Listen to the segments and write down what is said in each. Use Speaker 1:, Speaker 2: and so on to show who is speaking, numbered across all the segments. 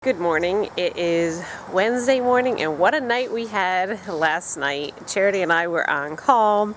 Speaker 1: Good morning. It is Wednesday morning, and what a night we had last night. Charity and I were on call,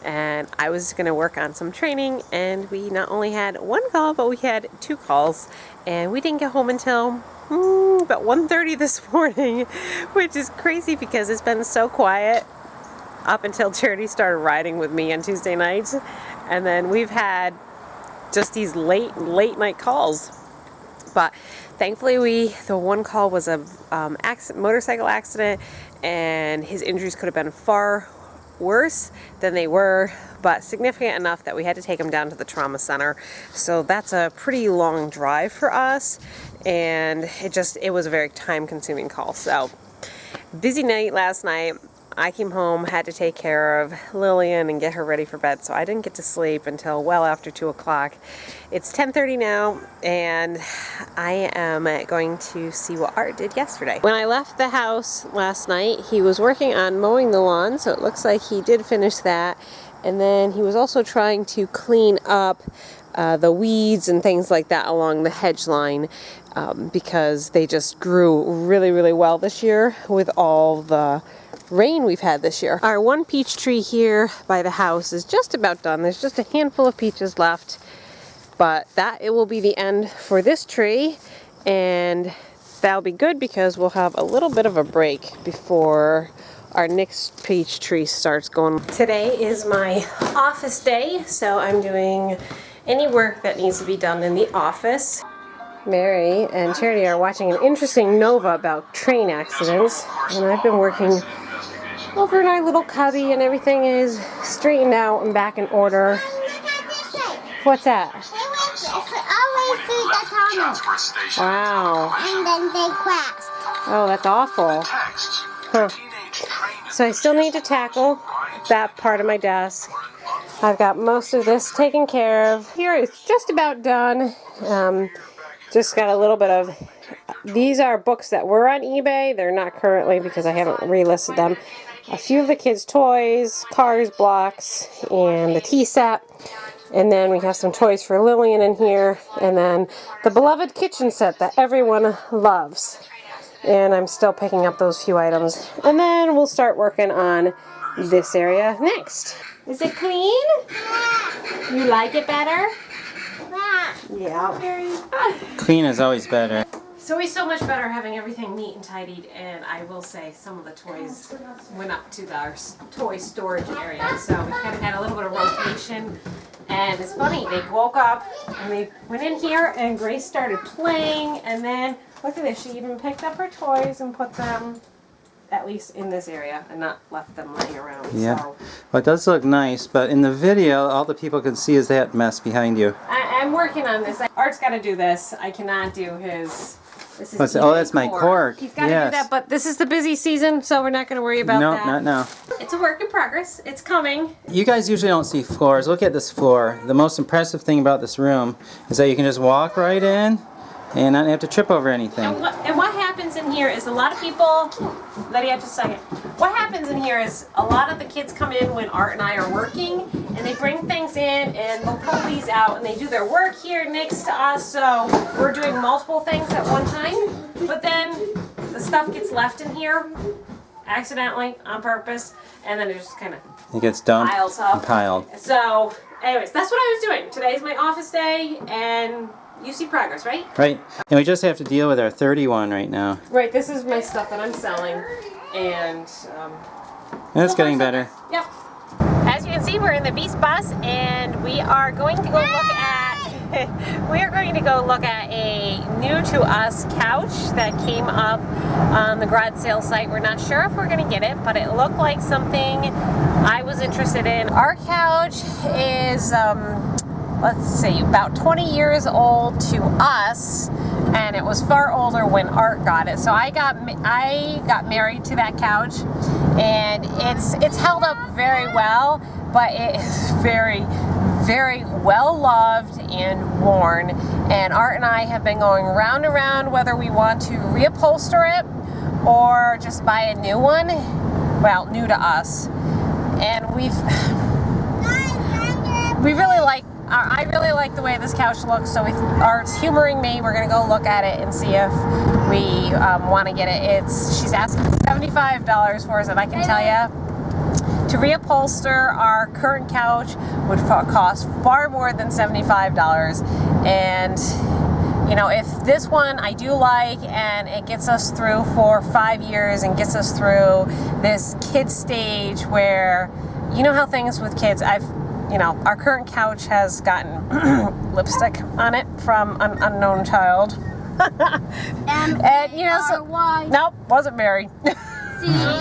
Speaker 1: and I was going to work on some training, and we not only had one call, but we had two calls, and we didn't get home until about 1:30 this morning, which is crazy because it's been so quiet up until Charity started riding with me on Tuesday nights, and then we've had just these late night calls. But thankfully, the one call was a motorcycle accident, and his injuries could have been far worse than they were, but significant enough that we had to take him down to the trauma center. So that's a pretty long drive for us, and it was a very time-consuming call. So busy night last night. I came home, had to take care of Lillian and get her ready for bed, so I didn't get to sleep until well after 2 o'clock. It's 10:30 now, and I am going to see what Art did yesterday. When I left the house last night, he was working on mowing the lawn, so it looks like he did finish that. And then he was also trying to clean up the weeds and things like that along the hedge line because they just grew really well this year with all the rain we've had this year. Our one peach tree here by the house is just about done. There's just a handful of peaches left, but it will be the end for this tree, and that'll be good because we'll have a little bit of a break before our next peach tree starts going. Today is my office day, so I'm doing any work that needs to be done in the office. Mary and Charity are watching an interesting Nova about train accidents, and I've been working over in our little cubby, and everything is straightened out and back in order. What's that?
Speaker 2: Always through the tunnel.
Speaker 1: Wow.
Speaker 2: And then they crashed.
Speaker 1: Oh, that's awful. Huh. So I still need to tackle that part of my desk. I've got most of this taken care of. Here it's just about done. Just got a little bit of, these are books that were on eBay. They're not currently because I haven't relisted them. A few of the kids' toys, cars, blocks, and the tea set. And then we have some toys for Lillian in here. And then the beloved kitchen set that everyone loves. And I'm still picking up those few items. And then we'll start working on this area next. Is it clean?
Speaker 2: Yeah.
Speaker 1: You like it better?
Speaker 2: Yeah.
Speaker 1: Yeah.
Speaker 3: Clean is always better.
Speaker 1: It's always so much better having everything neat and tidied, and I will say some of the toys went up to our toy storage area, so we kind of had a little bit of rotation. And it's funny, they woke up and they went in here and Grace started playing, and then look at this, she even picked up her toys and put them at least in this area and not left them laying around.
Speaker 3: Yeah.
Speaker 1: So
Speaker 3: Well, it does look nice, but in the video, all the people can see is that mess behind you.
Speaker 1: I'm working on this. Art's got to do this. I cannot do his. This is
Speaker 3: that's my cork.
Speaker 1: He's got to do
Speaker 3: Yes.
Speaker 1: that, but this is the busy season, so we're not going to worry about
Speaker 3: No,
Speaker 1: that.
Speaker 3: not now.
Speaker 1: It's a work in progress. It's coming.
Speaker 3: You guys usually don't see floors. Look at this floor. The most impressive thing about this room is that you can just walk right in and not have to trip over anything.
Speaker 1: And what happens in here is a lot of people, Lydia, just a second. What happens in here is a lot of the kids come in when Art and I are working, and they bring things in and they'll pull these out and they do their work here next to us, so we're doing multiple things at one time, but then the stuff gets left in here accidentally, on purpose, and then it just kind of
Speaker 3: It gets dumped
Speaker 1: piles up.
Speaker 3: and piled.
Speaker 1: So, anyways, that's what I was doing. Today's my office day, and you see progress, right?
Speaker 3: Right. And we just have to deal with our 31 right now.
Speaker 1: Right, this is my stuff that I'm selling, and
Speaker 3: And it's getting better.
Speaker 1: Yep. As you can see, we're in the Beast Bus, and we are going to go look at a new to us couch that came up on the garage sale site. We're not sure if we're going to get it, but it looked like something I was interested in. Our couch is let's see, about 20 years old to us, and it was far older when Art got it. So I got married to that couch, and it's held up very well, but it is very well loved and worn. And Art and I have been going round and round whether we want to reupholster it or just buy a new one. Well, new to us. And we really like I really like the way this couch looks, so Art's humoring me. We're gonna go look at it and see if we want to get it. She's asking $75 for it, and I can tell you, to reupholster our current couch would cost far more than $75. And you know, if this one I do like, and it gets us through for 5 years and gets us through this kid stage where, you know how things with kids, you know, our current couch has gotten lipstick on it from an unknown child. And you know, nope, wasn't married.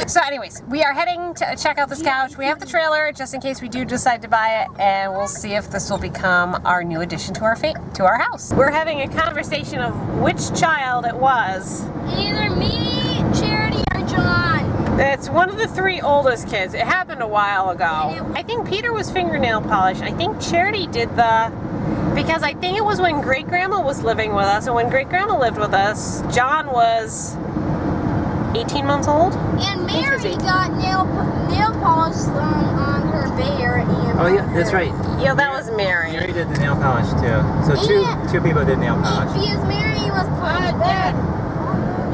Speaker 1: So anyways, we are heading to check out this couch. We have the trailer just in case we do decide to buy it, and we'll see if this will become our new addition to our house. We're having a conversation of which child it was.
Speaker 2: Either me, Charity, or John.
Speaker 1: It's one of the 3 oldest kids. It happened a while ago. I think Peter was fingernail polish. I think Charity did because I think it was when Great Grandma was living with us, and when Great Grandma lived with us, John was 18 months old?
Speaker 2: And Mary got nail polish on her bear. And
Speaker 3: Oh yeah, that's right.
Speaker 1: Yeah, that was Mary.
Speaker 3: Mary did the nail polish too. So two people did nail polish.
Speaker 2: Because Mary was playing dead.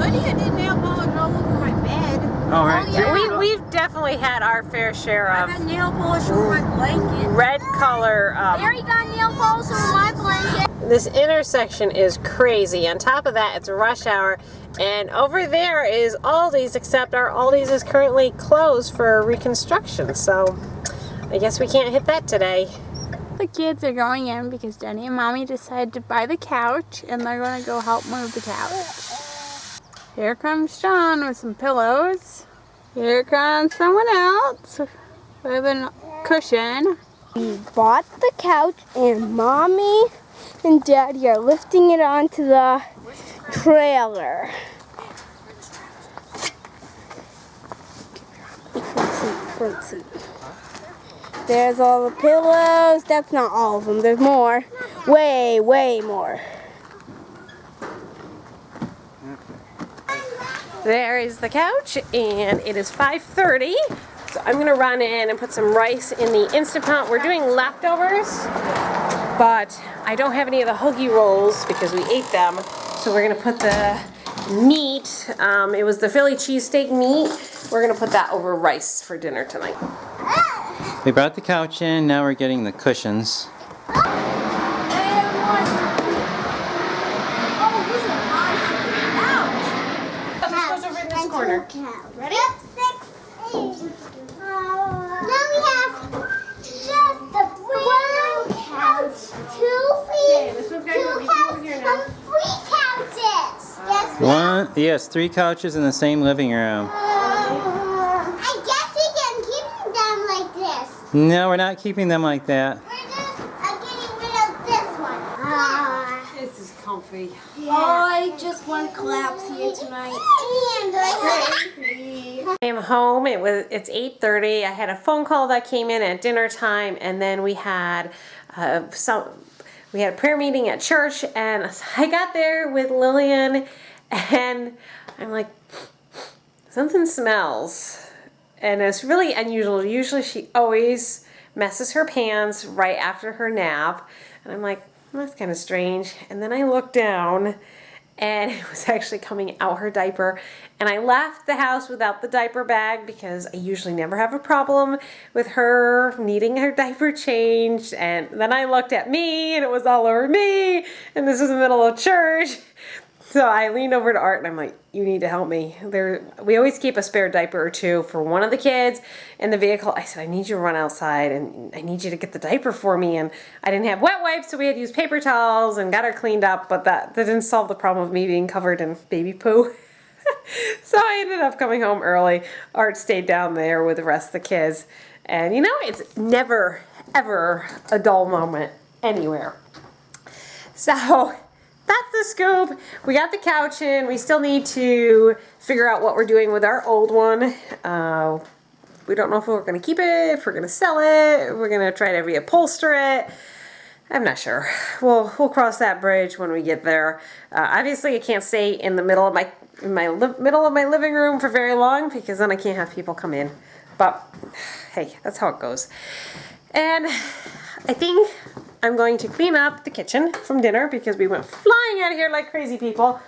Speaker 4: Lydia did nail polish all over my bed.
Speaker 3: Oh right.
Speaker 2: Yeah.
Speaker 1: We've definitely had our fair share
Speaker 4: I
Speaker 1: of
Speaker 4: got nail polish over my blanket.
Speaker 1: red color.
Speaker 2: Mary got nail polish on my blanket.
Speaker 1: This intersection is crazy. On top of that, it's rush hour. And over there is Aldi's, except our Aldi's is currently closed for reconstruction. So I guess we can't hit that today.
Speaker 5: The kids are going in because Daddy and Mommy decided to buy the couch, and they're going to go help move the couch. Here comes John with some pillows. Here comes someone else with a cushion.
Speaker 2: We bought the couch, and Mommy and Daddy are lifting it onto the trailer. Front seat. There's all the pillows. That's not all of them. There's more. Way, way more.
Speaker 1: There is the couch, and it is 5:30. So I'm gonna run in and put some rice in the Instant Pot. We're doing leftovers, but I don't have any of the hoagie rolls because we ate them. So we're gonna put the meat, it was the Philly cheesesteak meat. We're gonna put that over rice for dinner tonight.
Speaker 3: We brought the couch in, now we're getting the cushions.
Speaker 1: This goes over in this corner.
Speaker 2: Ready? 6, 8. Now we have just the one couch, 2 feet,
Speaker 1: this one's
Speaker 2: 2
Speaker 1: gonna be
Speaker 2: couches,
Speaker 1: over here now.
Speaker 2: and 3 couches. Yes,
Speaker 3: Yes, 3 couches in the same living room.
Speaker 2: I guess we can keep them like this.
Speaker 3: No, we're not keeping them like that.
Speaker 2: We're just getting rid of this one.
Speaker 1: This is comfy.
Speaker 4: I just want to collapse here tonight.
Speaker 1: I am home. It's 8:30. I had a phone call that came in at dinner time, and then we had a prayer meeting at church, and I got there with Lillian, and I'm like, something smells, and it's really unusual. Usually she always messes her pants right after her nap, and I'm like, that's kind of strange. And then I looked down, and it was actually coming out her diaper, and I left the house without the diaper bag because I usually never have a problem with her needing her diaper changed. And then I looked at me, and it was all over me, and this was the middle of church. So I leaned over to Art, and I'm like, you need to help me. We always keep a spare diaper or 2 for one of the kids in the vehicle. I said, I need you to run outside, and I need you to get the diaper for me. And I didn't have wet wipes, so we had to use paper towels and got her cleaned up, but that didn't solve the problem of me being covered in baby poo. So I ended up coming home early. Art stayed down there with the rest of the kids. And you know, it's never, ever a dull moment anywhere. So that's the scoop. We got the couch in. We still need to figure out what we're doing with our old one. We don't know if we're going to keep it, if we're going to sell it, we're going to try to reupholster it. I'm not sure. We'll cross that bridge when we get there. Obviously, I can't stay in the middle of my middle of my living room for very long because then I can't have people come in. But hey, that's how it goes. And I think I'm going to clean up the kitchen from dinner because we went flying out of here like crazy people.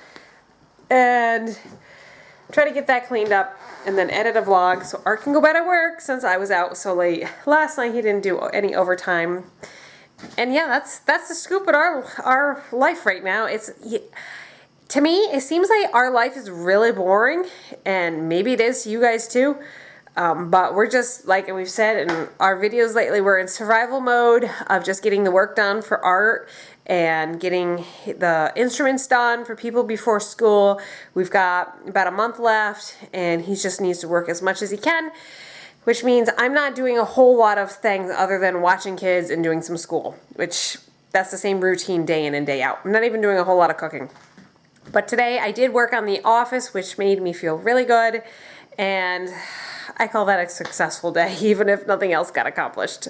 Speaker 1: And try to get that cleaned up and then edit a vlog so Art can go back to work since I was out so late. Last night he didn't do any overtime. And yeah, that's the scoop at our life right now. To me, it seems like our life is really boring, and maybe it is to you guys too. But we're just, like we've said in our videos lately, we're in survival mode of just getting the work done for Art and getting the instruments done for people before school. We've got about a month left, and he just needs to work as much as he can, which means I'm not doing a whole lot of things other than watching kids and doing some school, which that's the same routine day in and day out. I'm not even doing a whole lot of cooking. But today I did work on the office, which made me feel really good, and I call that a successful day, even if nothing else got accomplished.